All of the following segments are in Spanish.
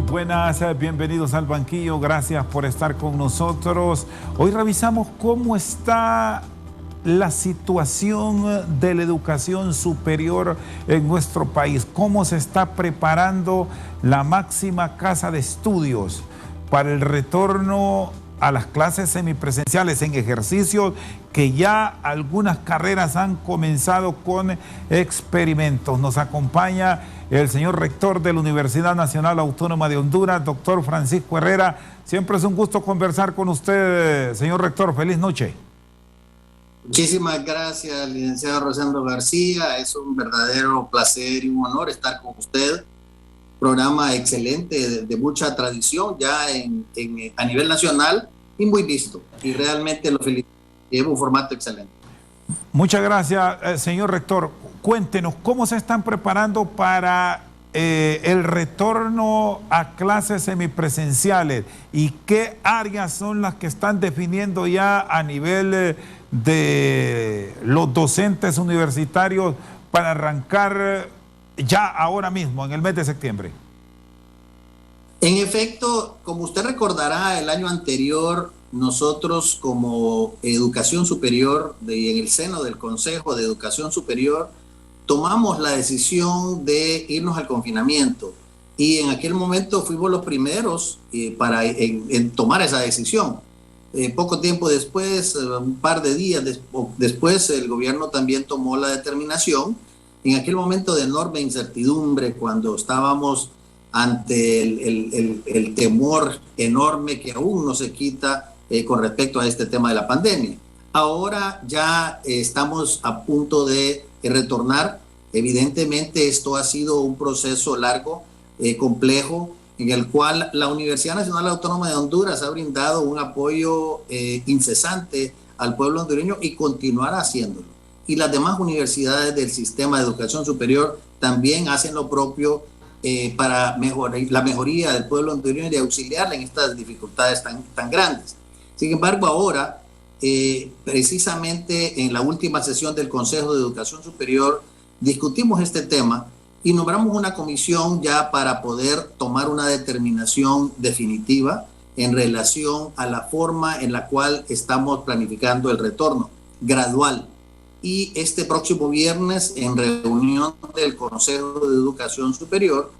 Buenas, bienvenidos al banquillo, gracias por estar con nosotros. Hoy revisamos cómo está la situación de la educación superior en nuestro país, cómo se está preparando la máxima casa de estudios para el retorno a las clases semipresenciales en ejercicios, que ya algunas carreras han comenzado con experimentos. Nos acompaña el señor rector de la Universidad Nacional Autónoma de Honduras, doctor Francisco Herrera. Siempre es un gusto conversar con usted, señor rector. Feliz noche. Muchísimas gracias, licenciado Rosendo García. Es un verdadero placer y un honor estar con usted. Programa excelente, de mucha tradición ya a nivel nacional y muy visto. Y realmente lo felicito. Lleva un formato excelente. Muchas gracias, señor rector. Cuéntenos, ¿cómo se están preparando para el retorno a clases semipresenciales? ¿Y qué áreas son las que están definiendo ya a nivel de los docentes universitarios para arrancar ya ahora mismo, en el mes de septiembre? En efecto, como usted recordará, el año anterior nosotros como Educación Superior, en el seno del Consejo de Educación Superior, tomamos la decisión de irnos al confinamiento. Y en aquel momento fuimos los primeros en tomar esa decisión. Poco tiempo después, un par de días después, el gobierno también tomó la determinación. En aquel momento de enorme incertidumbre, cuando estábamos ante el temor enorme que aún no se quita con respecto a este tema de la pandemia. Ahora ya estamos a punto de retornar. Evidentemente esto ha sido un proceso largo, complejo, en el cual la Universidad Nacional Autónoma de Honduras ha brindado un apoyo incesante al pueblo hondureño y continuará haciéndolo. Y las demás universidades del sistema de educación superior también hacen lo propio para la mejoría del pueblo hondureño y de auxiliarle en estas dificultades tan grandes. Sin embargo, ahora, precisamente en la última sesión del Consejo de Educación Superior, discutimos este tema y nombramos una comisión ya para poder tomar una determinación definitiva en relación a la forma en la cual estamos planificando el retorno gradual. Y este próximo viernes, en reunión del Consejo de Educación Superior,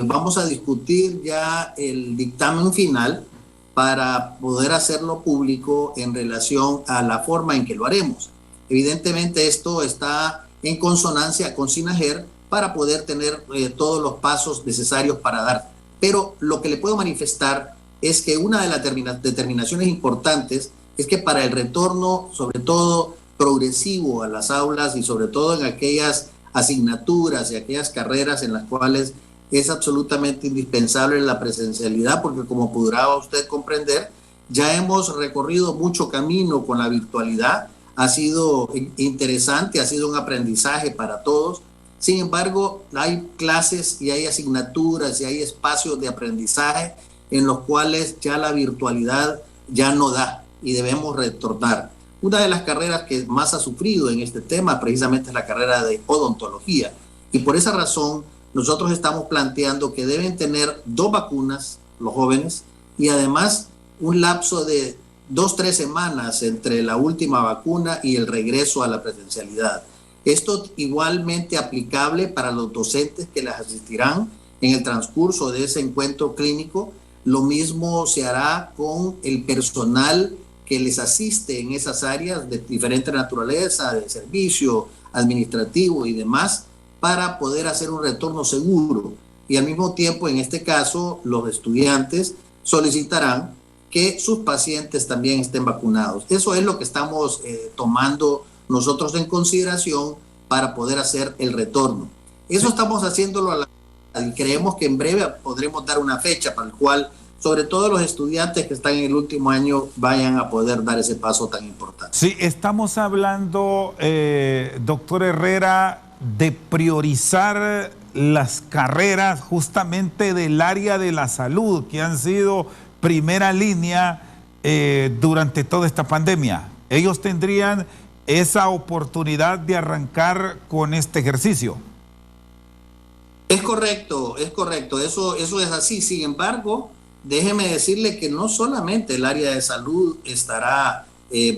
vamos a discutir ya el dictamen final para poder hacerlo público en relación a la forma en que lo haremos. Evidentemente esto está en consonancia con SINAJER para poder tener todos los pasos necesarios para dar. Pero lo que le puedo manifestar es que una de las determinaciones importantes es que para el retorno, sobre todo progresivo a las aulas y sobre todo en aquellas asignaturas y aquellas carreras en las cuales es absolutamente indispensable la presencialidad, porque como podrá usted comprender, ya hemos recorrido mucho camino con la virtualidad, ha sido interesante, ha sido un aprendizaje para todos. Sin embargo, hay clases y hay asignaturas y hay espacios de aprendizaje en los cuales ya la virtualidad ya no da y debemos retornar. Una de las carreras que más ha sufrido en este tema precisamente es la carrera de odontología, y por esa razón nosotros estamos planteando que deben tener 2 vacunas los jóvenes y además un lapso de 2-3 semanas entre la última vacuna y el regreso a la presencialidad. Esto igualmente aplicable para los docentes que les asistirán en el transcurso de ese encuentro clínico. Lo mismo se hará con el personal que les asiste en esas áreas de diferente naturaleza, de servicio, administrativo y demás, para poder hacer un retorno seguro. Y al mismo tiempo, en este caso, los estudiantes solicitarán que sus pacientes también estén vacunados. Eso es lo que estamos tomando nosotros en consideración para poder hacer el retorno. Eso estamos haciéndolo y creemos que en breve podremos dar una fecha para el cual, sobre todo los estudiantes que están en el último año, vayan a poder dar ese paso tan importante. Sí, estamos hablando, doctor Herrera, de priorizar las carreras justamente del área de la salud, que han sido primera línea durante toda esta pandemia. Ellos tendrían esa oportunidad de arrancar con este ejercicio. Es correcto, eso es así. Sin embargo, déjeme decirle que no solamente el área de salud estará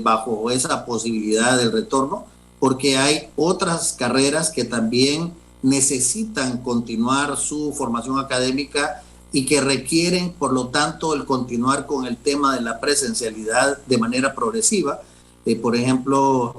bajo esa posibilidad del retorno, porque hay otras carreras que también necesitan continuar su formación académica y que requieren, por lo tanto, el continuar con el tema de la presencialidad de manera progresiva. Por ejemplo,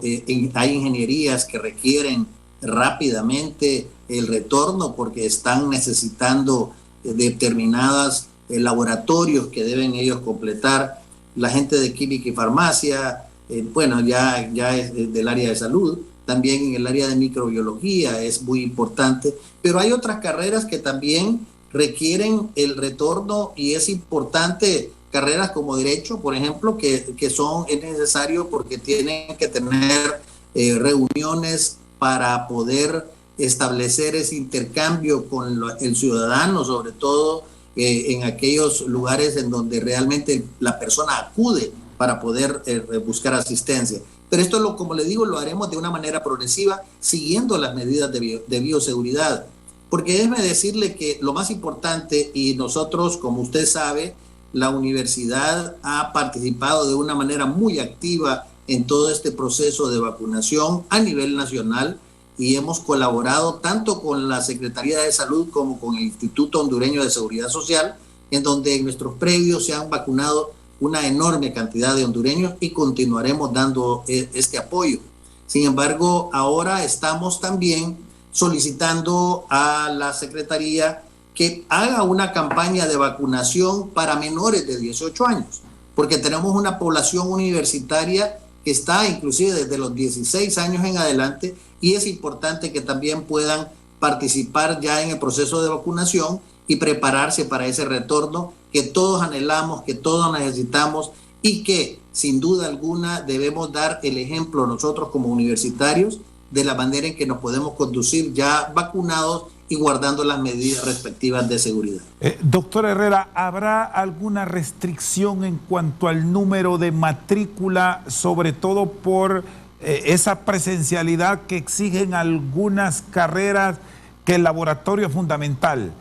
hay ingenierías que requieren rápidamente el retorno porque están necesitando determinados laboratorios que deben ellos completar. La gente de química y farmacia, bueno, ya es del área de salud, también en el área de microbiología es muy importante, pero hay otras carreras que también requieren el retorno y es importante. Carreras como derecho, por ejemplo, es necesario porque tienen que tener reuniones para poder establecer ese intercambio con el ciudadano, sobre todo en aquellos lugares en donde realmente la persona acude para poder buscar asistencia. Pero esto, como le digo, lo haremos de una manera progresiva, siguiendo las medidas de bioseguridad. Porque déjeme decirle que lo más importante, y nosotros, como usted sabe, la universidad ha participado de una manera muy activa en todo este proceso de vacunación a nivel nacional y hemos colaborado tanto con la Secretaría de Salud como con el Instituto Hondureño de Seguridad Social, en donde en nuestros predios se han vacunado una enorme cantidad de hondureños y continuaremos dando este apoyo. Sin embargo, ahora estamos también solicitando a la Secretaría que haga una campaña de vacunación para menores de 18 años, porque tenemos una población universitaria que está inclusive desde los 16 años en adelante y es importante que también puedan participar ya en el proceso de vacunación y prepararse para ese retorno que todos anhelamos, que todos necesitamos y que sin duda alguna debemos dar el ejemplo nosotros como universitarios de la manera en que nos podemos conducir ya vacunados y guardando las medidas respectivas de seguridad. Doctor Herrera, ¿habrá alguna restricción en cuanto al número de matrícula, sobre todo por esa presencialidad que exigen algunas carreras, que el laboratorio es fundamental,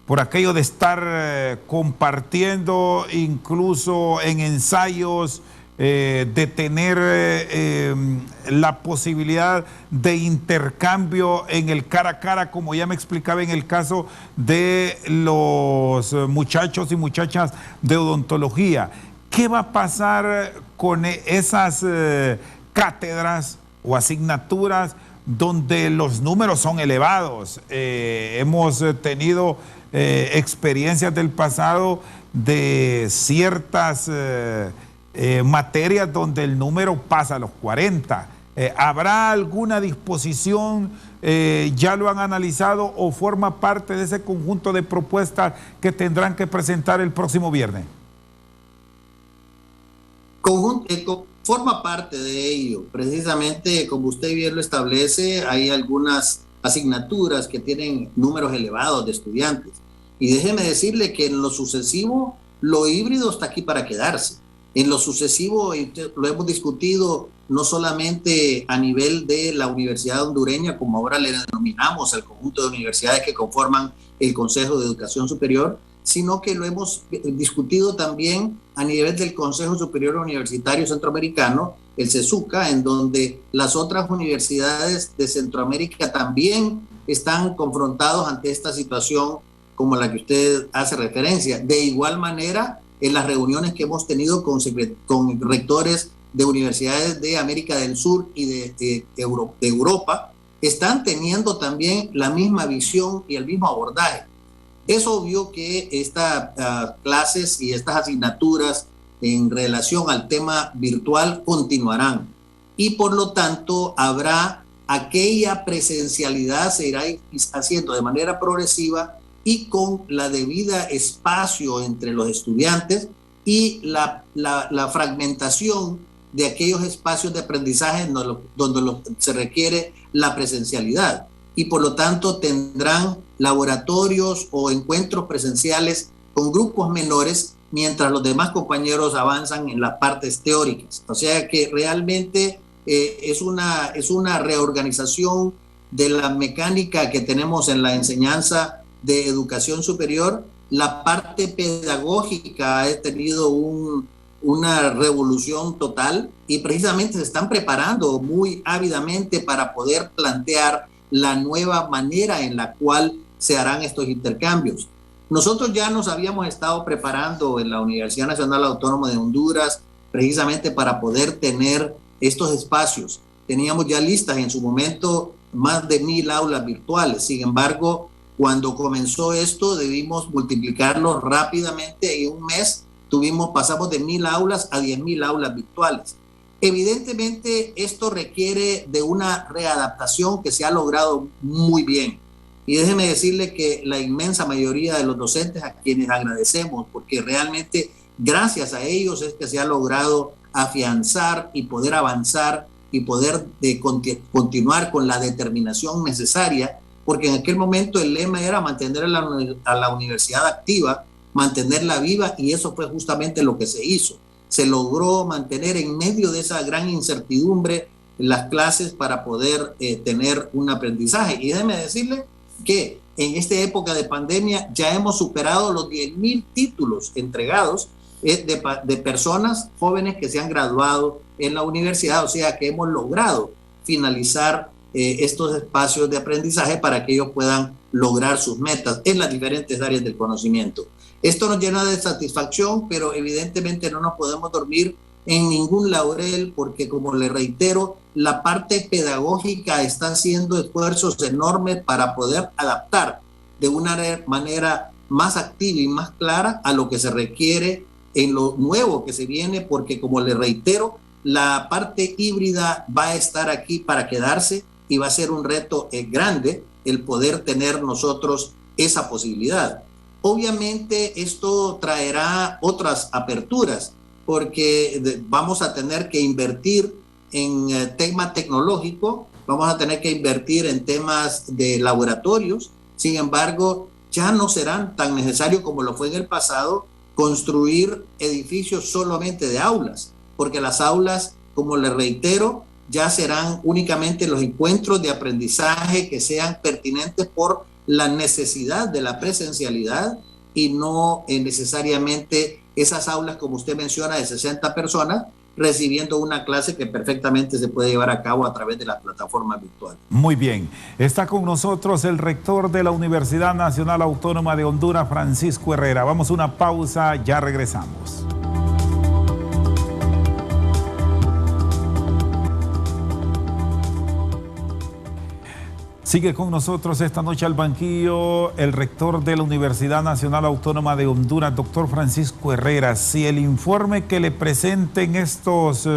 por aquello de estar compartiendo incluso en ensayos, de tener la posibilidad de intercambio en el cara a cara, como ya me explicaba en el caso de los muchachos y muchachas de odontología? ¿Qué va a pasar con esas cátedras o asignaturas donde los números son elevados? Hemos tenido experiencias del pasado de ciertas materias donde el número pasa a los 40. ¿Habrá alguna disposición, ya lo han analizado o forma parte de ese conjunto de propuestas que tendrán que presentar el próximo viernes? Forma parte de ello. Precisamente, como usted bien lo establece, hay algunas asignaturas que tienen números elevados de estudiantes. Y déjeme decirle que en lo sucesivo, lo híbrido está aquí para quedarse. En lo sucesivo, lo hemos discutido no solamente a nivel de la Universidad Hondureña, como ahora le denominamos al conjunto de universidades que conforman el Consejo de Educación Superior, sino que lo hemos discutido también a nivel del Consejo Superior Universitario Centroamericano, el CESUCA, en donde las otras universidades de Centroamérica también están confrontados ante esta situación como la que usted hace referencia. De igual manera, en las reuniones que hemos tenido con rectores de universidades de América del Sur y de Europa, están teniendo también la misma visión y el mismo abordaje. Es obvio que estas clases y estas asignaturas en relación al tema virtual continuarán y por lo tanto habrá aquella presencialidad, se irá haciendo de manera progresiva y con la debida espacio entre los estudiantes y la fragmentación de aquellos espacios de aprendizaje donde se requiere la presencialidad y por lo tanto tendrán laboratorios o encuentros presenciales con grupos menores, mientras los demás compañeros avanzan en las partes teóricas. O sea que realmente es una reorganización de la mecánica que tenemos en la enseñanza de educación superior. La parte pedagógica ha tenido una revolución total y precisamente se están preparando muy ávidamente para poder plantear la nueva manera en la cual se harán estos intercambios. Nosotros ya nos habíamos estado preparando en la Universidad Nacional Autónoma de Honduras precisamente para poder tener estos espacios. Teníamos ya listas en su momento más de 1,000 aulas virtuales. Sin embargo, cuando comenzó esto, debimos multiplicarlo rápidamente. En un mes pasamos de 1,000 aulas a 10,000 aulas virtuales. Evidentemente, esto requiere de una readaptación que se ha logrado muy bien. Y déjeme decirle que la inmensa mayoría de los docentes, a quienes agradecemos, porque realmente gracias a ellos es que se ha logrado afianzar y poder avanzar y poder continuar con la determinación necesaria, porque en aquel momento el lema era mantener a la universidad activa, mantenerla viva, y eso fue justamente lo que se hizo. Se logró mantener en medio de esa gran incertidumbre las clases para poder tener un aprendizaje. Y déjeme decirle que en esta época de pandemia ya hemos superado los 10,000 títulos entregados de personas jóvenes que se han graduado en la universidad, o sea que hemos logrado finalizar estos espacios de aprendizaje para que ellos puedan lograr sus metas en las diferentes áreas del conocimiento. Esto nos llena de satisfacción, pero evidentemente no nos podemos dormir en ningún laurel, porque como le reitero, la parte pedagógica está haciendo esfuerzos enormes para poder adaptar de una manera más activa y más clara a lo que se requiere en lo nuevo que se viene, porque como le reitero, la parte híbrida va a estar aquí para quedarse y va a ser un reto grande el poder tener nosotros esa posibilidad. Obviamente esto traerá otras aperturas, porque vamos a tener que invertir en tema tecnológico, vamos a tener que invertir en temas de laboratorios. Sin embargo, ya no serán tan necesarios como lo fue en el pasado construir edificios solamente de aulas, porque las aulas, como les reitero, ya serán únicamente los encuentros de aprendizaje que sean pertinentes por la necesidad de la presencialidad y no necesariamente esas aulas, como usted menciona, de 60 personas recibiendo una clase que perfectamente se puede llevar a cabo a través de las plataformas virtuales. Muy bien. Está con nosotros el rector de la Universidad Nacional Autónoma de Honduras, Francisco Herrera. Vamos a una pausa, ya regresamos. Sigue con nosotros esta noche al banquillo el rector de la Universidad Nacional Autónoma de Honduras, doctor Francisco Herrera. Si el informe que le presenten estos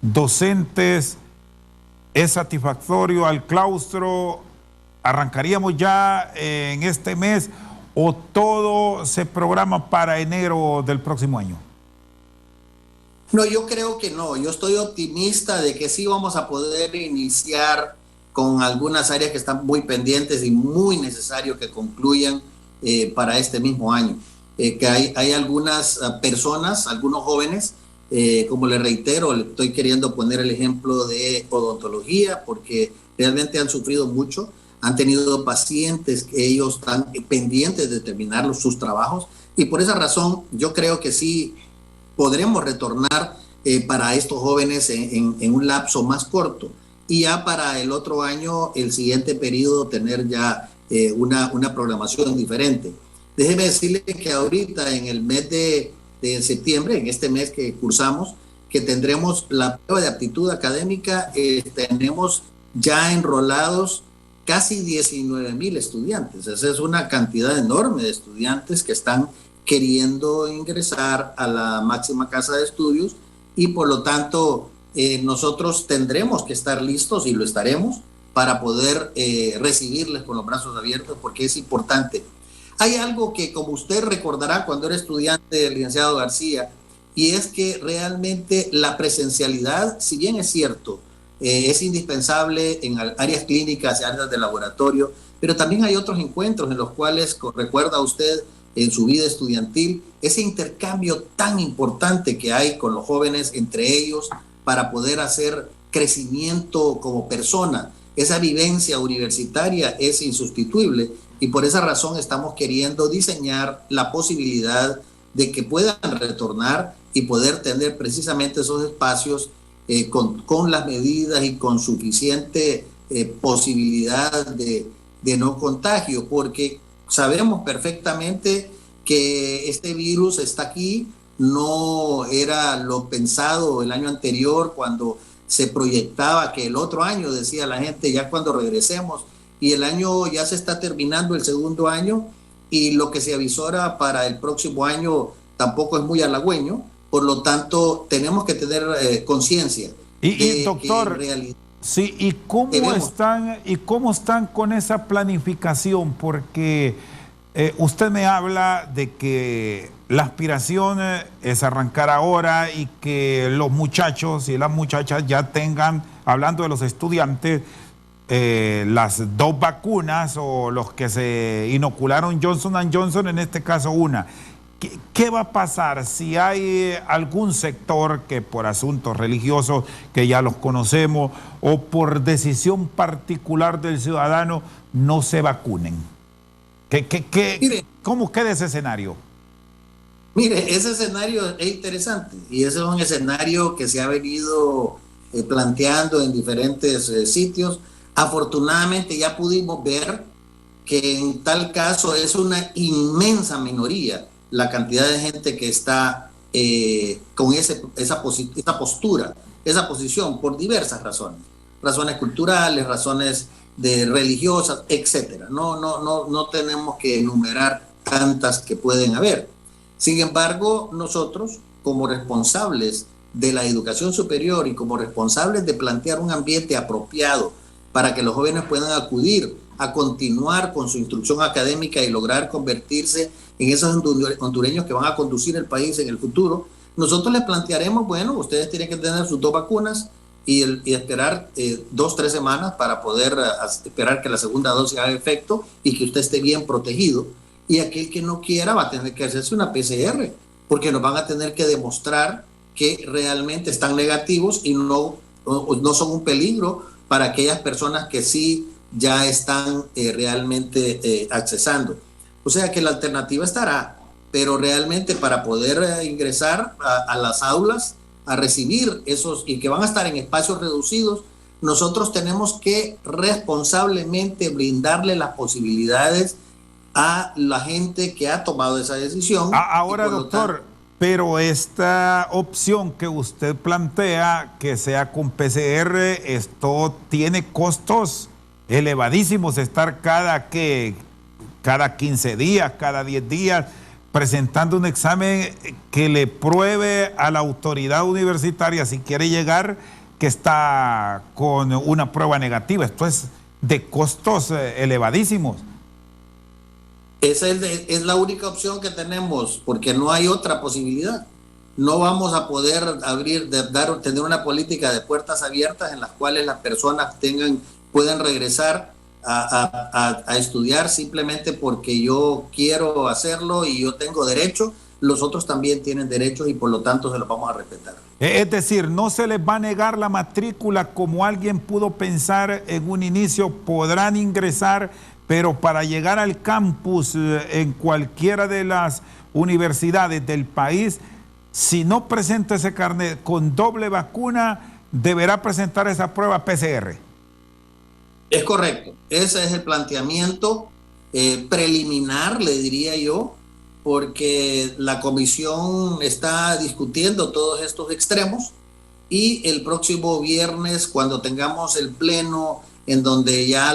docentes es satisfactorio al claustro, ¿arrancaríamos ya en este mes o todo se programa para enero del próximo año? No, yo creo que no. Yo estoy optimista de que sí vamos a poder iniciar con algunas áreas que están muy pendientes y muy necesario que concluyan para este mismo año. Que hay algunas personas, algunos jóvenes, como le reitero, le estoy queriendo poner el ejemplo de odontología, porque realmente han sufrido mucho, han tenido pacientes que ellos están pendientes de terminar sus trabajos, y por esa razón yo creo que sí podremos retornar para estos jóvenes en un lapso más corto. Y ya para el otro año, el siguiente periodo, tener ya una programación diferente. Déjeme decirle que ahorita en el mes de septiembre, en este mes que cursamos, que tendremos la prueba de aptitud académica, tenemos ya enrolados casi 19,000 estudiantes. Esa es una cantidad enorme de estudiantes que están queriendo ingresar a la máxima casa de estudios, y por lo tanto nosotros tendremos que estar listos, y lo estaremos, para poder recibirles con los brazos abiertos, porque es importante. Hay algo que, como usted recordará cuando era estudiante del licenciado García, y es que realmente la presencialidad, si bien es cierto, es indispensable en áreas clínicas y áreas de laboratorio, pero también hay otros encuentros en los cuales, recuerda usted en su vida estudiantil, ese intercambio tan importante que hay con los jóvenes entre ellos para poder hacer crecimiento como persona. Esa vivencia universitaria es insustituible y por esa razón estamos queriendo diseñar la posibilidad de que puedan retornar y poder tener precisamente esos espacios con las medidas y con suficiente posibilidad de no contagio, porque sabemos perfectamente que este virus está aquí, no era lo pensado el año anterior cuando se proyectaba que el otro año, decía la gente, ya cuando regresemos, y el año ya se está terminando, el segundo año, y lo que se avisora para el próximo año tampoco es muy halagüeño, por lo tanto tenemos que tener conciencia. Y doctor, sí, ¿y cómo están con esa planificación? Porque usted me habla de que la aspiración es arrancar ahora y que los muchachos y las muchachas ya tengan, hablando de los estudiantes, las 2 vacunas o los que se inocularon Johnson & Johnson, en este caso una. ¿Qué va a pasar si hay algún sector que por asuntos religiosos, que ya los conocemos, o por decisión particular del ciudadano, no se vacunen? ¿Cómo queda ese escenario? Mire, ese escenario es interesante y ese es un escenario que se ha venido planteando en diferentes sitios. Afortunadamente ya pudimos ver que en tal caso es una inmensa minoría la cantidad de gente que está con esa postura, esa posición, por diversas razones. Razones culturales, razones religiosas, etcétera. No tenemos que enumerar tantas que pueden haber. Sin embargo, nosotros, como responsables de la educación superior y como responsables de plantear un ambiente apropiado para que los jóvenes puedan acudir a continuar con su instrucción académica y lograr convertirse en esos hondureños que van a conducir el país en el futuro, nosotros les plantearemos, bueno, ustedes tienen que tener sus 2 vacunas y esperar 2-3 semanas para poder esperar que la segunda dosis haga efecto y que usted esté bien protegido. Y aquel que no quiera va a tener que hacerse una PCR, porque nos van a tener que demostrar que realmente están negativos y no son un peligro para aquellas personas que sí ya están realmente accesando. O sea que la alternativa estará, pero realmente para poder ingresar a las aulas, a recibir esos, y que van a estar en espacios reducidos, nosotros tenemos que responsablemente brindarle las posibilidades a la gente que ha tomado esa decisión. Ahora, doctor, pero esta opción que usted plantea, que sea con PCR, esto tiene costos elevadísimos, estar cada 15 días, cada 10 días, presentando un examen que le pruebe a la autoridad universitaria, si quiere llegar, que está con una prueba negativa. Esto es de costos elevadísimos. Esa es la única opción que tenemos, porque no hay otra posibilidad. No vamos a poder tener una política de puertas abiertas en las cuales las personas puedan regresar a estudiar simplemente porque yo quiero hacerlo y yo tengo derecho. Los otros también tienen derechos y por lo tanto se los vamos a respetar. Es decir, no se les va a negar la matrícula como alguien pudo pensar en un inicio. Podrán ingresar, pero para llegar al campus en cualquiera de las universidades del país, si no presenta ese carnet con doble vacuna, deberá presentar esa prueba PCR. Es correcto. Ese es el planteamiento preliminar, le diría yo, porque la comisión está discutiendo todos estos extremos y el próximo viernes, cuando tengamos el pleno en donde ya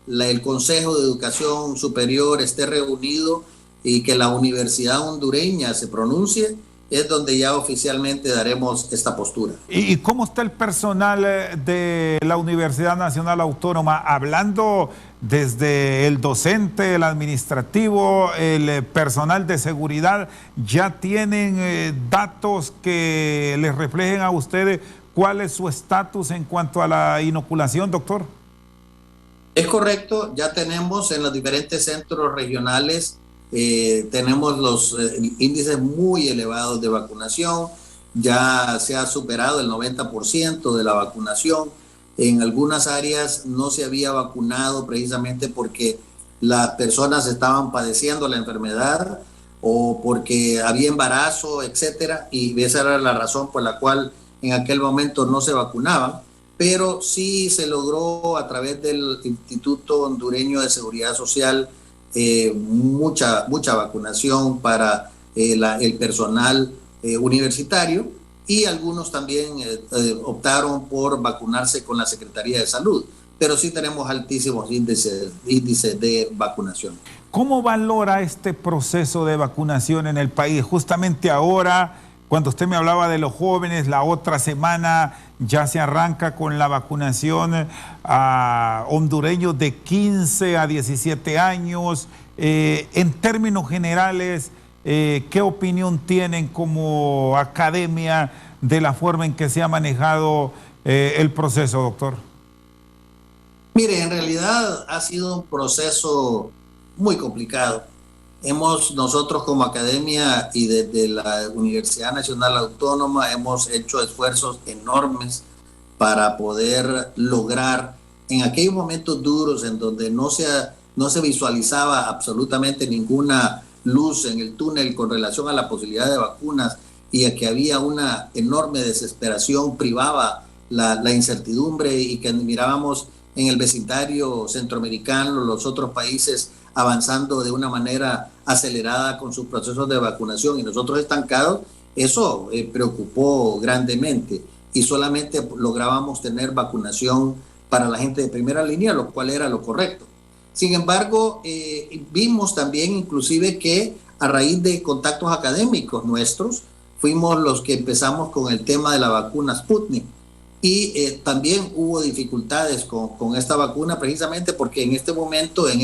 el Consejo de Educación Superior esté reunido y que la Universidad Hondureña se pronuncie, es donde ya oficialmente daremos esta postura. ¿Y cómo está el personal de la Universidad Nacional Autónoma? Hablando desde el docente, el administrativo, el personal de seguridad, ¿ya tienen datos que les reflejen a ustedes cuál es su estatus en cuanto a la inoculación, doctor? Es correcto, ya tenemos en los diferentes centros regionales, tenemos los índices muy elevados de vacunación, ya se ha superado el 90% de la vacunación. En algunas áreas no se había vacunado precisamente porque las personas estaban padeciendo la enfermedad o porque había embarazo, etcétera, y esa era la razón por la cual en aquel momento no se vacunaban, pero sí se logró a través del Instituto Hondureño de Seguridad Social mucha vacunación para el personal universitario, y algunos también optaron por vacunarse con la Secretaría de Salud, pero sí tenemos altísimos índices de vacunación. ¿Cómo valora este proceso de vacunación en el país? Justamente ahora, cuando usted me hablaba de los jóvenes, la otra semana ya se arranca con la vacunación a hondureños de 15 a 17 años. En términos generales, ¿qué opinión tienen como academia de la forma en que se ha manejado el proceso, doctor? Mire, en realidad ha sido un proceso muy complicado. Nosotros como academia y desde la Universidad Nacional Autónoma hemos hecho esfuerzos enormes para poder lograr en aquellos momentos duros en donde no se visualizaba absolutamente ninguna luz en el túnel con relación a la posibilidad de vacunas, y a que había una enorme desesperación, privaba la incertidumbre, y que mirábamos en el vecindario centroamericano, los otros países avanzando de una manera acelerada con sus procesos de vacunación y nosotros estancados. Eso preocupó grandemente, y solamente lográbamos tener vacunación para la gente de primera línea, lo cual era lo correcto. Sin embargo, vimos también inclusive que a raíz de contactos académicos nuestros, fuimos los que empezamos con el tema de la vacuna Sputnik, y también hubo dificultades con esta vacuna, precisamente porque en ese momento en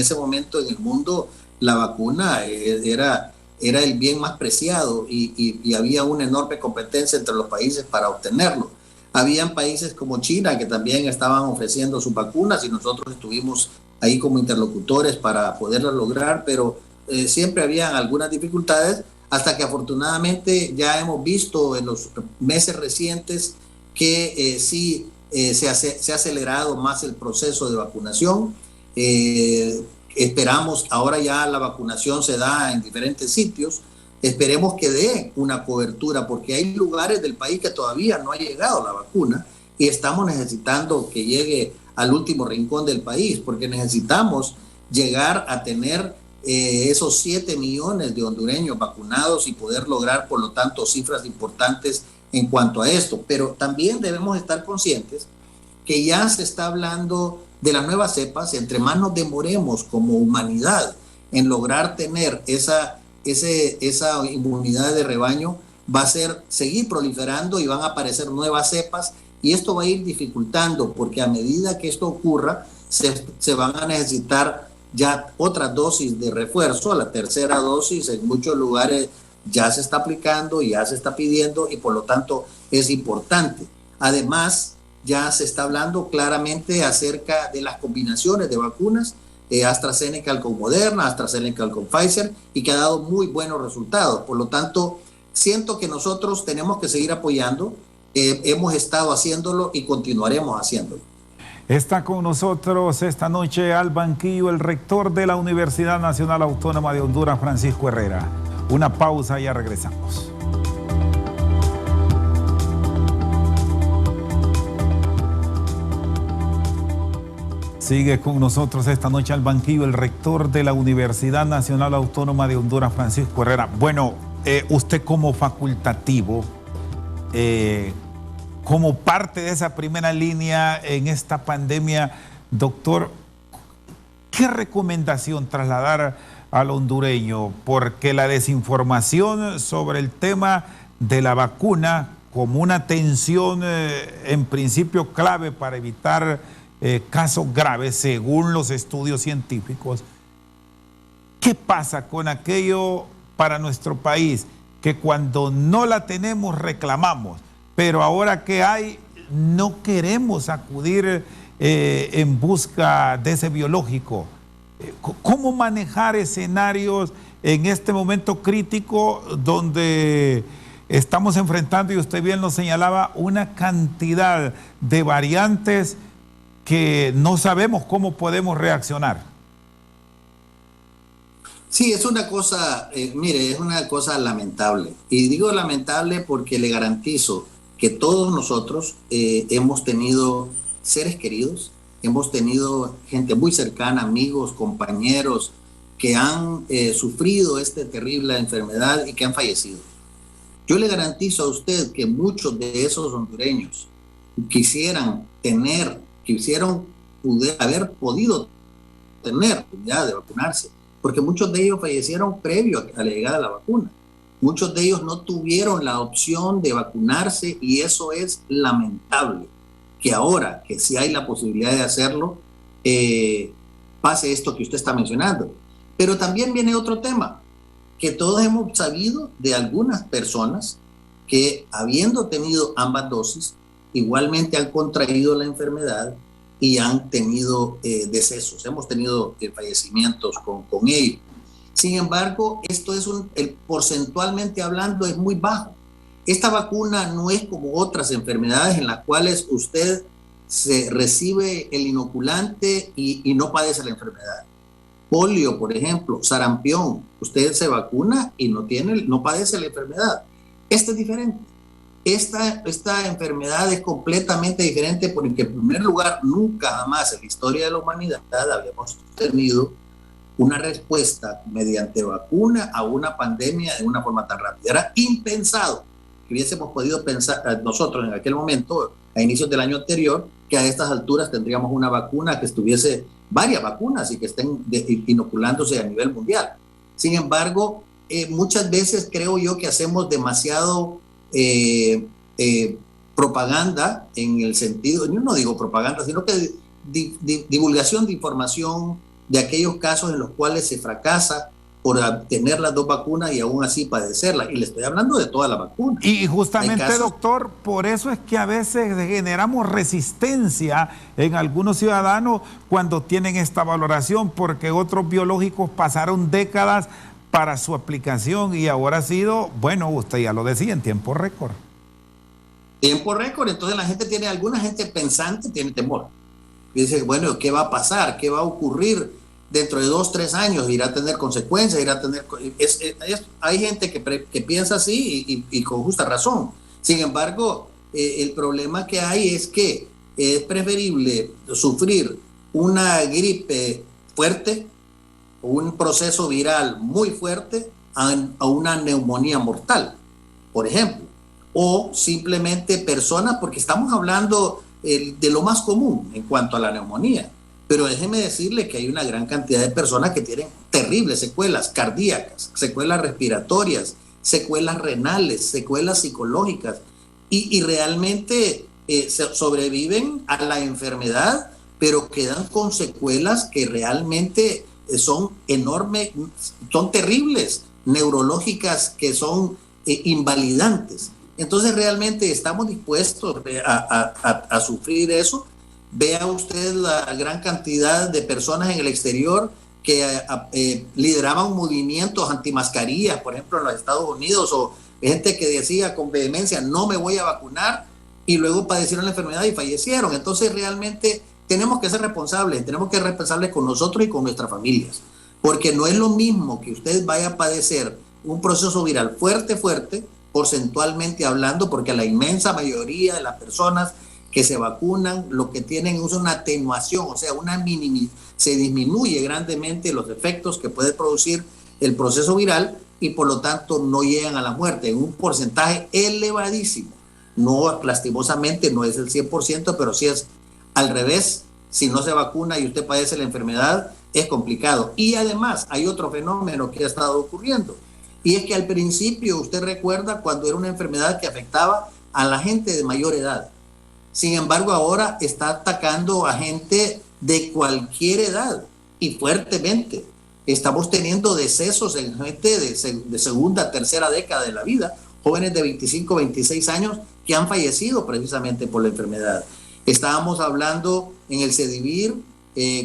el mundo la vacuna era el bien más preciado, y había una enorme competencia entre los países para obtenerlo. Habían países como China que también estaban ofreciendo sus vacunas, y nosotros estuvimos ahí como interlocutores para poderlo lograr, pero siempre habían algunas dificultades, hasta que afortunadamente ya hemos visto en los meses recientes que sí se ha acelerado más el proceso de vacunación. Esperamos, ahora ya la vacunación se da en diferentes sitios, esperemos que dé una cobertura, porque hay lugares del país que todavía no ha llegado la vacuna, y estamos necesitando que llegue al último rincón del país, porque necesitamos llegar a tener esos 7 millones de hondureños vacunados y poder lograr, por lo tanto, cifras importantes en cuanto a esto. Pero también debemos estar conscientes que ya se está hablando de las nuevas cepas. Entre más nos demoremos como humanidad en lograr tener esa inmunidad de rebaño, va a seguir proliferando y van a aparecer nuevas cepas, y esto va a ir dificultando, porque a medida que esto ocurra se van a necesitar ya otras dosis de refuerzo. La tercera dosis en muchos lugares ya se está aplicando, ya se está pidiendo, y por lo tanto es importante. Además, ya se está hablando claramente acerca de las combinaciones de vacunas, AstraZeneca con Moderna, AstraZeneca con Pfizer, y que ha dado muy buenos resultados. Por lo tanto, siento que nosotros tenemos que seguir apoyando, hemos estado haciéndolo y continuaremos haciéndolo. Está con nosotros esta noche al banquillo el rector de la Universidad Nacional Autónoma de Honduras, Francisco Herrera. Una pausa y ya regresamos. Sigue con nosotros esta noche al banquillo el rector de la Universidad Nacional Autónoma de Honduras, Francisco Herrera. Bueno, usted como facultativo, como parte de esa primera línea en esta pandemia, doctor, ¿qué recomendación trasladar al hondureño? Porque la desinformación sobre el tema de la vacuna, como una tensión en principio clave para evitar casos graves, según los estudios científicos, ¿qué pasa con aquello para nuestro país? Que cuando no la tenemos reclamamos, pero ahora que hay, no queremos acudir en busca de ese biológico. ¿Cómo manejar escenarios en este momento crítico donde estamos enfrentando, y usted bien lo señalaba, una cantidad de variantes que no sabemos cómo podemos reaccionar? Sí, es una cosa, mire, es una cosa lamentable. Y digo lamentable porque le garantizo que todos nosotros hemos tenido seres queridos, hemos tenido gente muy cercana, amigos, compañeros, que han sufrido esta terrible enfermedad y que han fallecido. Yo le garantizo a usted que muchos de esos hondureños quisieran haber podido tener ya de vacunarse, porque muchos de ellos fallecieron previo a la llegada de la vacuna. Muchos de ellos no tuvieron la opción de vacunarse y eso es lamentable. Que ahora que sí hay la posibilidad de hacerlo, pase esto que usted está mencionando. Pero también viene otro tema, que todos hemos sabido de algunas personas que habiendo tenido ambas dosis, igualmente han contraído la enfermedad y han tenido decesos, hemos tenido fallecimientos con ello. Sin embargo, esto es porcentualmente hablando, es muy bajo. Esta vacuna no es como otras enfermedades en las cuales usted se recibe el inoculante y no padece la enfermedad. Polio, por ejemplo, sarampión, usted se vacuna y no padece la enfermedad. Esta es diferente. Esta enfermedad es completamente diferente porque, en primer lugar, nunca jamás en la historia de la humanidad habíamos tenido una respuesta mediante vacuna a una pandemia de una forma tan rápida. Era impensado que hubiésemos podido pensar nosotros en aquel momento, a inicios del año anterior, que a estas alturas tendríamos una vacuna que estuviese, varias vacunas y que estén inoculándose a nivel mundial. Sin embargo, muchas veces creo yo que hacemos demasiado propaganda en el sentido, yo no digo propaganda, sino que divulgación de información de aquellos casos en los cuales se fracasa por tener las dos vacunas y aún así padecerlas. Y le estoy hablando de todas las vacunas. Y justamente, doctor, por eso es que a veces generamos resistencia en algunos ciudadanos cuando tienen esta valoración, porque otros biológicos pasaron décadas para su aplicación y ahora ha sido, bueno, usted ya lo decía, en tiempo récord. Tiempo récord, entonces alguna gente pensante tiene temor. Y dice, bueno, ¿qué va a pasar? ¿Qué va a ocurrir dentro de 2, 3 años? ¿Irá a tener consecuencias? Hay gente que piensa así y con justa razón. Sin embargo, el problema que hay es que es preferible sufrir una gripe fuerte, un proceso viral muy fuerte, a una neumonía mortal, por ejemplo. O simplemente personas, porque estamos hablando de lo más común en cuanto a la neumonía. Pero déjeme decirle que hay una gran cantidad de personas que tienen terribles secuelas cardíacas, secuelas respiratorias, secuelas renales, secuelas psicológicas, y realmente sobreviven a la enfermedad, pero quedan con secuelas que realmente son enormes, son terribles, neurológicas, que son invalidantes. Entonces realmente estamos dispuestos a sufrir eso. Vea usted la gran cantidad de personas en el exterior que lideraban movimientos antimascarillas, por ejemplo en los Estados Unidos, o gente que decía con vehemencia, no me voy a vacunar, y luego padecieron la enfermedad y fallecieron. Entonces realmente tenemos que ser responsables con nosotros y con nuestras familias, porque no es lo mismo que usted vaya a padecer un proceso viral fuerte, porcentualmente hablando, porque la inmensa mayoría de las personas que se vacunan lo que tienen es una atenuación, o sea, se disminuye grandemente los efectos que puede producir el proceso viral y por lo tanto no llegan a la muerte en un porcentaje elevadísimo. No, lastimosamente no es el 100%, pero sí es al revés. Si no se vacuna y usted padece la enfermedad, es complicado. Y además hay otro fenómeno que ha estado ocurriendo, y es que al principio, usted recuerda cuando era una enfermedad que afectaba a la gente de mayor edad. Sin embargo, ahora está atacando a gente de cualquier edad y fuertemente. Estamos teniendo decesos en gente de segunda, tercera década de la vida, jóvenes de 25, 26 años que han fallecido precisamente por la enfermedad. Estábamos hablando en el CEDIVIR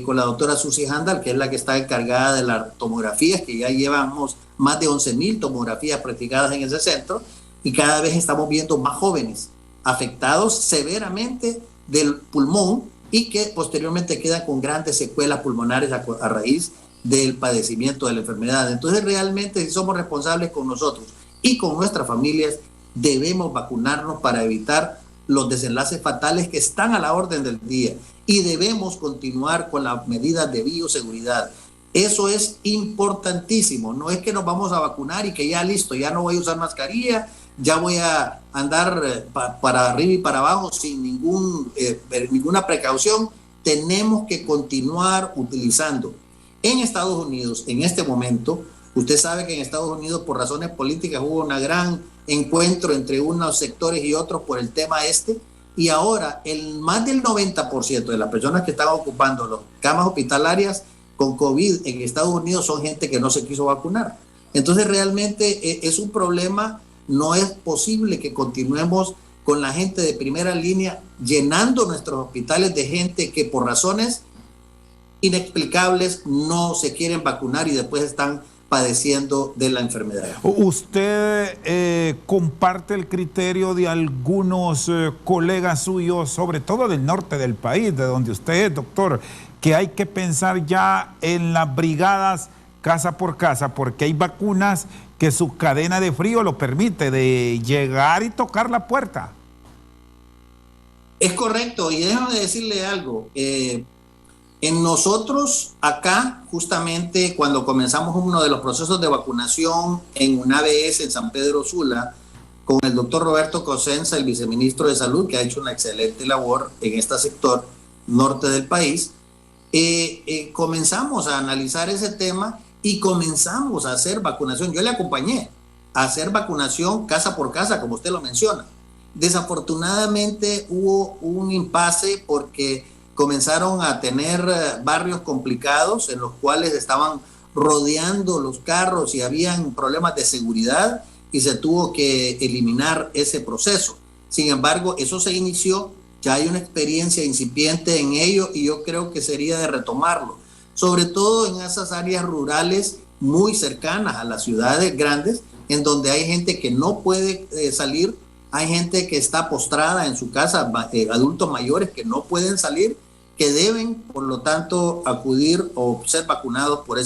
con la doctora Susi Handal, que es la que está encargada de las tomografías, que ya llevamos más de 11.000 tomografías practicadas en ese centro, y cada vez estamos viendo más jóvenes afectados severamente del pulmón y que posteriormente quedan con grandes secuelas pulmonares a raíz del padecimiento de la enfermedad. Entonces realmente, si somos responsables con nosotros y con nuestras familias, debemos vacunarnos para evitar los desenlaces fatales que están a la orden del día, y debemos continuar con las medidas de bioseguridad. Eso es importantísimo. No es que nos vamos a vacunar y que ya listo, ya no voy a usar mascarilla, ya voy a andar para arriba y para abajo sin ninguna precaución. Tenemos que continuar utilizando. En Estados Unidos, en este momento, usted sabe que en Estados Unidos, por razones políticas, hubo un gran encuentro entre unos sectores y otros por el tema y ahora más del 90% de las personas que están ocupando las camas hospitalarias con COVID en Estados Unidos son gente que no se quiso vacunar. Entonces realmente es un problema. No es posible que continuemos con la gente de primera línea llenando nuestros hospitales de gente que por razones inexplicables no se quieren vacunar y después están padeciendo de la enfermedad. ¿Usted comparte el criterio de algunos colegas suyos, sobre todo del norte del país, de donde usted es, doctor, que hay que pensar ya en las brigadas casa por casa, porque hay vacunas que su cadena de frío lo permite, de llegar y tocar la puerta? Es correcto, y déjame decirle algo. En nosotros acá, justamente cuando comenzamos uno de los procesos de vacunación en una ABS en San Pedro Sula, con el doctor Roberto Cosenza, el viceministro de Salud, que ha hecho una excelente labor en este sector norte del país, comenzamos a analizar ese tema y comenzamos a hacer vacunación. Yo le acompañé a hacer vacunación casa por casa, como usted lo menciona. Desafortunadamente hubo un impasse porque comenzaron a tener barrios complicados en los cuales estaban rodeando los carros y habían problemas de seguridad y se tuvo que eliminar ese proceso. Sin embargo, eso se inició, ya hay una experiencia incipiente en ello y yo creo que sería de retomarlo, sobre todo en esas áreas rurales muy cercanas a las ciudades grandes, en donde hay gente que no puede salir, hay gente que está postrada en su casa, adultos mayores que no pueden salir, que deben, por lo tanto, acudir o ser vacunados por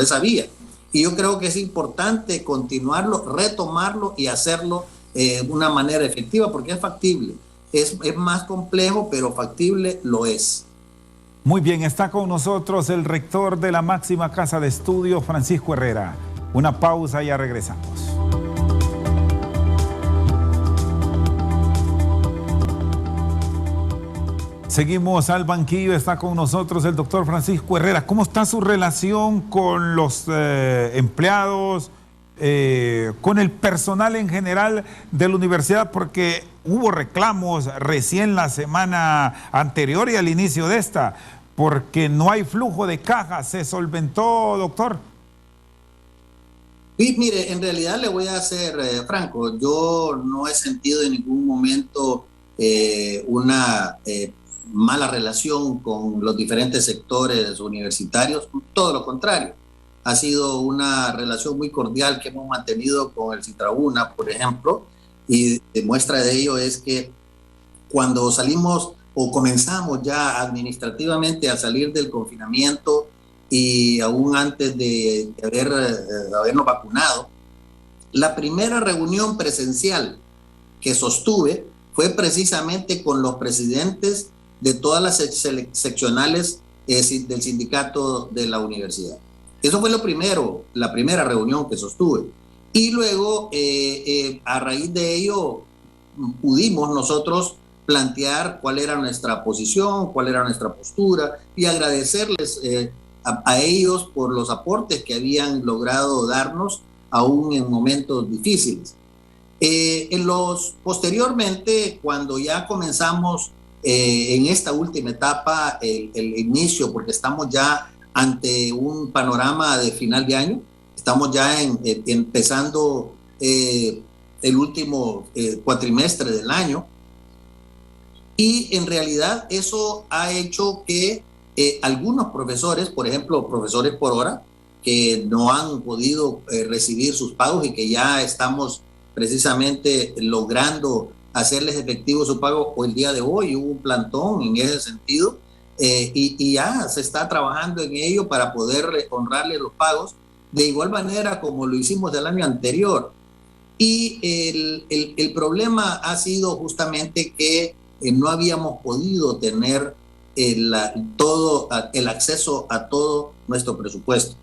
esa vía. Y yo creo que es importante continuarlo, retomarlo y hacerlo de una manera efectiva, porque es factible. Es más complejo, pero factible lo es. Muy bien, está con nosotros el rector de la máxima casa de estudios, Francisco Herrera. Una pausa y ya regresamos. Seguimos al banquillo, está con nosotros el doctor Francisco Herrera. ¿Cómo está su relación con los empleados, con el personal en general de la universidad? Porque hubo reclamos recién la semana anterior y al inicio de esta, porque no hay flujo de caja. ¿Se solventó, doctor? Sí, mire, en realidad le voy a ser franco. Yo no he sentido en ningún momento una mala relación con los diferentes sectores universitarios, todo lo contrario. Ha sido una relación muy cordial que hemos mantenido con el Citrauna, por ejemplo, y muestra de ello es que cuando salimos o comenzamos ya administrativamente a salir del confinamiento y aún antes de habernos vacunado, la primera reunión presencial que sostuve fue precisamente con los presidentes de todas las seccionales del sindicato de la universidad. Eso fue la primera reunión que sostuve. Y luego, a raíz de ello, pudimos nosotros plantear cuál era nuestra posición, cuál era nuestra postura y agradecerles a ellos por los aportes que habían logrado darnos aún en momentos difíciles. Posteriormente, cuando ya comenzamos en esta última etapa, el inicio, porque estamos ya ante un panorama de final de año, estamos ya empezando el último cuatrimestre del año, Y en realidad eso ha hecho que algunos profesores, por ejemplo, profesores por hora, que no han podido recibir sus pagos y que ya estamos precisamente logrando hacerles efectivo su pago o el día de hoy. Hubo un plantón en ese sentido y ya se está trabajando en ello para poder honrarle los pagos de igual manera como lo hicimos el año anterior. Y el problema ha sido justamente que no habíamos podido tener todo el acceso a todo nuestro presupuesto.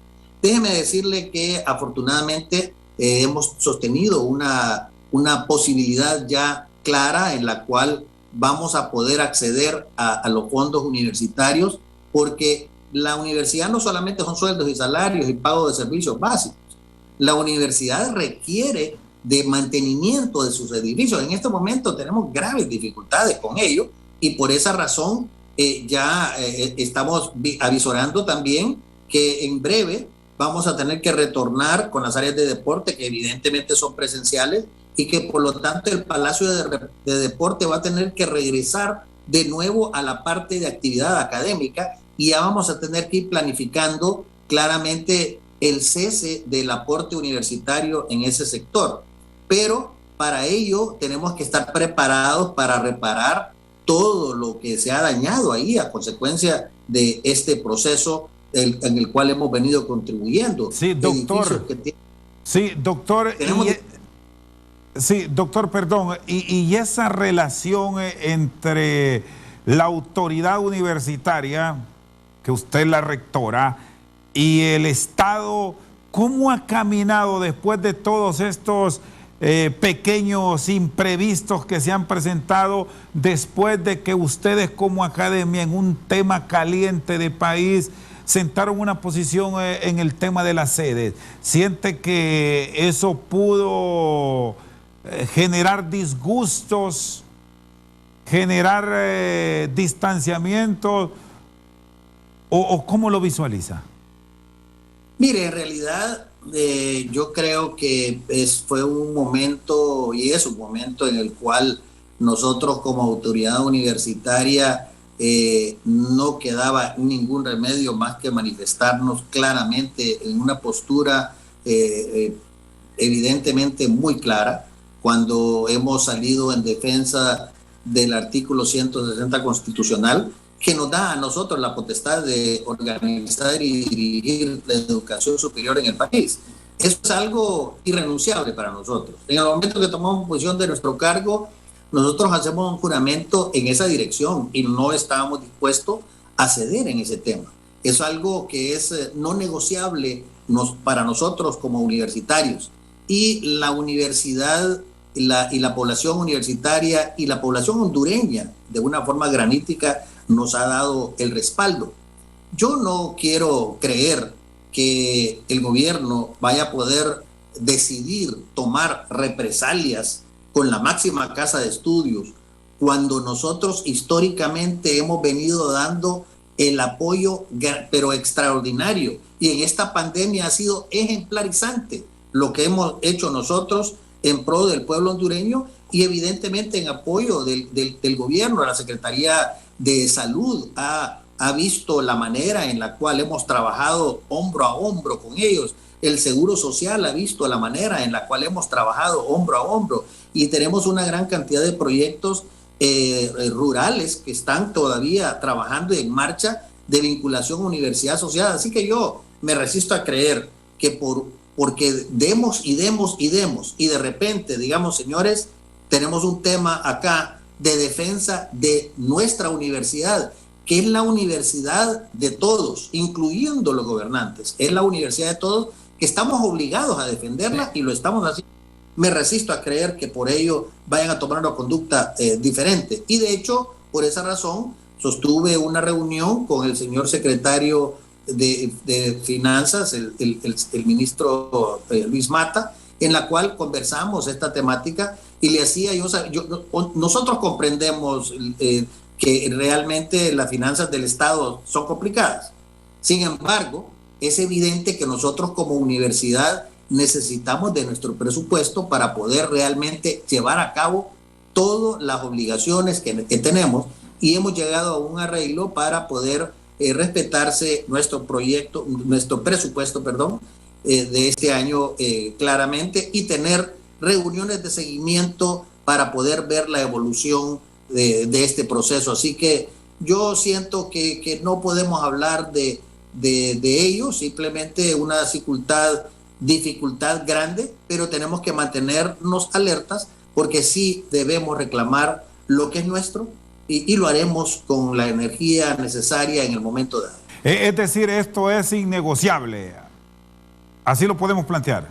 Déjeme decirle que afortunadamente hemos sostenido una posibilidad ya clara en la cual vamos a poder acceder a los fondos universitarios, porque la universidad no solamente son sueldos y salarios y pago de servicios básicos. La universidad requiere de mantenimiento de sus edificios. En este momento tenemos graves dificultades con ello y por esa razón estamos avisorando también que en breve vamos a tener que retornar con las áreas de deporte que evidentemente son presenciales y que por lo tanto el Palacio de Deporte va a tener que regresar de nuevo a la parte de actividad académica y ya vamos a tener que ir planificando claramente el cese del aporte universitario en ese sector. Pero para ello tenemos que estar preparados para reparar todo lo que se ha dañado ahí a consecuencia de este proceso en el cual hemos venido contribuyendo. Sí, doctor. Sí, doctor. Sí, doctor, perdón. Y esa relación entre la autoridad universitaria, que usted es la rectora, y el Estado, ¿cómo ha caminado después de todos estos pequeños imprevistos que se han presentado después de que ustedes como academia en un tema caliente de país sentaron una posición en el tema de las sedes? ¿Siente que eso pudo generar disgustos, generar distanciamientos o cómo lo visualiza? Mire, en realidad yo creo que fue un momento y es un momento en el cual nosotros como autoridad universitaria no quedaba ningún remedio más que manifestarnos claramente en una postura evidentemente muy clara cuando hemos salido en defensa del artículo 160 constitucional, que nos da a nosotros la potestad de organizar y dirigir la educación superior en el país. Eso es algo irrenunciable para nosotros. En el momento que tomamos posición de nuestro cargo, nosotros hacemos un juramento en esa dirección y no estábamos dispuestos a ceder en ese tema. Es algo que es no negociable para nosotros como universitarios. Y la universidad y la población universitaria y la población hondureña, de una forma granítica, nos ha dado el respaldo. Yo no quiero creer que el gobierno vaya a poder decidir tomar represalias con la máxima casa de estudios cuando nosotros históricamente hemos venido dando el apoyo, pero extraordinario. Y en esta pandemia ha sido ejemplarizante lo que hemos hecho nosotros en pro del pueblo hondureño y evidentemente en apoyo del gobierno. La Secretaría de Salud ha visto la manera en la cual hemos trabajado hombro a hombro con ellos. El Seguro Social ha visto la manera en la cual hemos trabajado hombro a hombro y tenemos una gran cantidad de proyectos rurales que están todavía trabajando en marcha de vinculación universidad asociada. Así que yo me resisto a creer que porque demos y demos y demos y de repente digamos, señores, tenemos un tema acá de defensa de nuestra universidad, que es la universidad de todos, incluyendo los gobernantes, es la universidad de todos, que estamos obligados a defenderla y lo estamos haciendo. Me resisto a creer que por ello vayan a tomar una conducta diferente. Y de hecho, por esa razón, sostuve una reunión con el señor secretario de Finanzas, el ministro Luis Mata, en la cual conversamos esta temática y le hacía nosotros comprendemos que realmente las finanzas del Estado son complicadas. Sin embargo, es evidente que nosotros como universidad necesitamos de nuestro presupuesto para poder realmente llevar a cabo todas las obligaciones que tenemos, y hemos llegado a un arreglo para poder respetarse nuestro presupuesto, de este año claramente, y tener reuniones de seguimiento para poder ver la evolución de este proceso. Así que yo siento que no podemos hablar de ello, simplemente una dificultad grande, pero tenemos que mantenernos alertas porque sí debemos reclamar lo que es nuestro y lo haremos con la energía necesaria en el momento dado. Es decir, esto es innegociable. Así lo podemos plantear.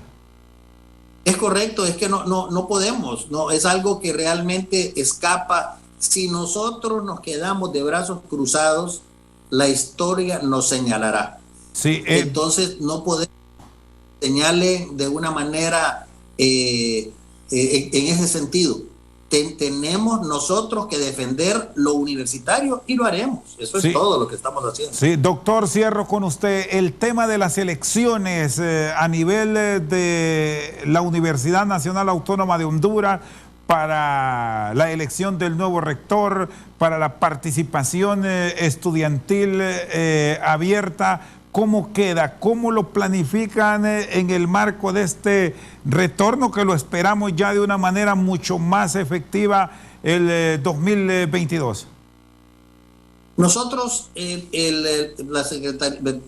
Es correcto, es que no podemos, no, es algo que realmente escapa. Si nosotros nos quedamos de brazos cruzados, la historia nos señalará. Sí, entonces no podemos señalar de una manera en ese sentido. Tenemos nosotros que defender lo universitario y lo haremos. Eso es todo lo que estamos haciendo. Sí, doctor, cierro con usted. El tema de las elecciones a nivel de la Universidad Nacional Autónoma de Honduras para la elección del nuevo rector, para la participación estudiantil abierta, ¿cómo queda? ¿Cómo lo planifican en el marco de este retorno que lo esperamos ya de una manera mucho más efectiva el 2022? Nosotros,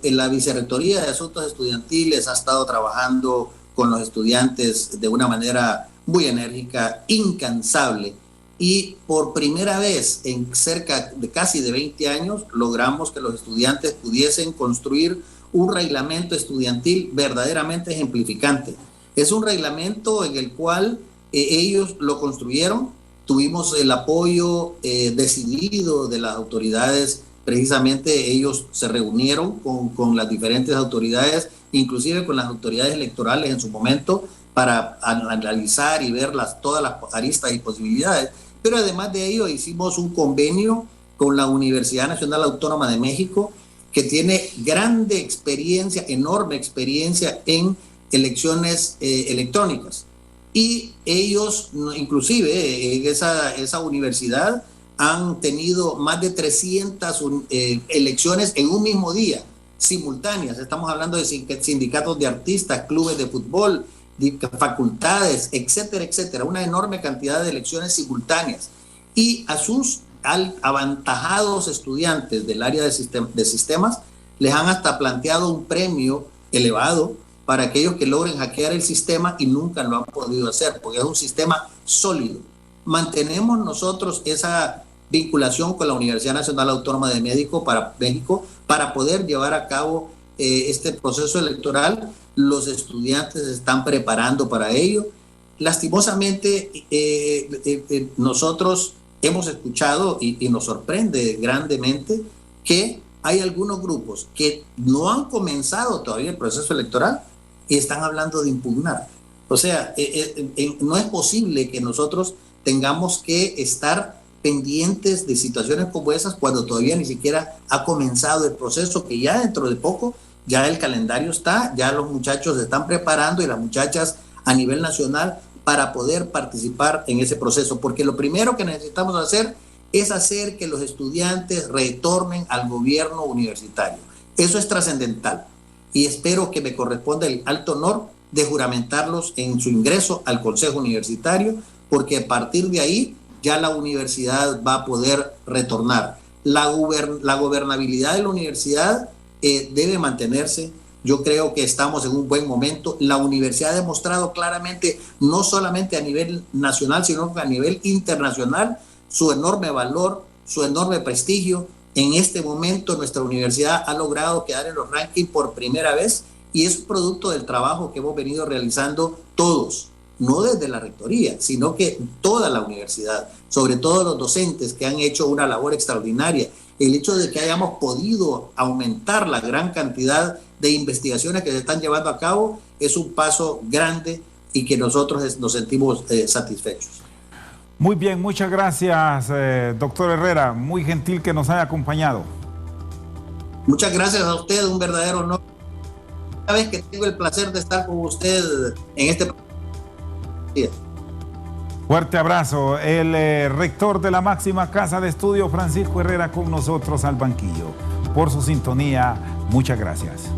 la Vicerrectoría de Asuntos Estudiantiles ha estado trabajando con los estudiantes de una manera muy enérgica, incansable, y por primera vez en cerca de casi 20 años logramos que los estudiantes pudiesen construir un reglamento estudiantil verdaderamente ejemplificante. Es un reglamento en el cual ellos lo construyeron, tuvimos el apoyo decidido de las autoridades, precisamente ellos se reunieron con las diferentes autoridades, inclusive con las autoridades electorales en su momento, para analizar y ver todas las aristas y posibilidades. Pero además de ello hicimos un convenio con la Universidad Nacional Autónoma de México, que tiene grande experiencia, enorme experiencia en elecciones electrónicas. Y ellos, inclusive en esa universidad, han tenido más de 300 elecciones en un mismo día, simultáneas. Estamos hablando de sindicatos de artistas, clubes de fútbol, facultades, etcétera, etcétera, una enorme cantidad de elecciones simultáneas, y a sus avantajados estudiantes del área de sistemas les han hasta planteado un premio elevado para aquellos que logren hackear el sistema, y nunca lo han podido hacer porque es un sistema sólido. Mantenemos nosotros esa vinculación con la Universidad Nacional Autónoma de México para poder llevar a cabo este proceso electoral. Los estudiantes se están preparando para ello. Lastimosamente, nosotros hemos escuchado y nos sorprende grandemente que hay algunos grupos que no han comenzado todavía el proceso electoral y están hablando de impugnar. O sea, no es posible que nosotros tengamos que estar pendientes de situaciones como esas cuando todavía ni siquiera ha comenzado el proceso, que ya dentro de poco ya el calendario está, ya los muchachos se están preparando, y las muchachas a nivel nacional, para poder participar en ese proceso, porque lo primero que necesitamos hacer es hacer que los estudiantes retornen al gobierno universitario. Eso es trascendental, y espero que me corresponda el alto honor de juramentarlos en su ingreso al Consejo Universitario, porque a partir de ahí ya la universidad va a poder retornar. La gobernabilidad de la universidad debe mantenerse. Yo creo que estamos en un buen momento. La universidad ha demostrado claramente, no solamente a nivel nacional, sino a nivel internacional, su enorme valor, su enorme prestigio. En este momento nuestra universidad ha logrado quedar en los rankings por primera vez, y es producto del trabajo que hemos venido realizando todos, no desde la rectoría, sino que toda la universidad, sobre todo los docentes que han hecho una labor extraordinaria. El hecho de que hayamos podido aumentar la gran cantidad de investigaciones que se están llevando a cabo es un paso grande, y que nosotros nos sentimos satisfechos. Muy bien, muchas gracias, doctor Herrera. Muy gentil que nos haya acompañado. Muchas gracias a usted, un verdadero honor. Cada vez que tengo el placer de estar con usted en este Fuerte abrazo. El rector de la máxima casa de estudio, Francisco Herrera, con nosotros al banquillo. Por su sintonía, muchas gracias.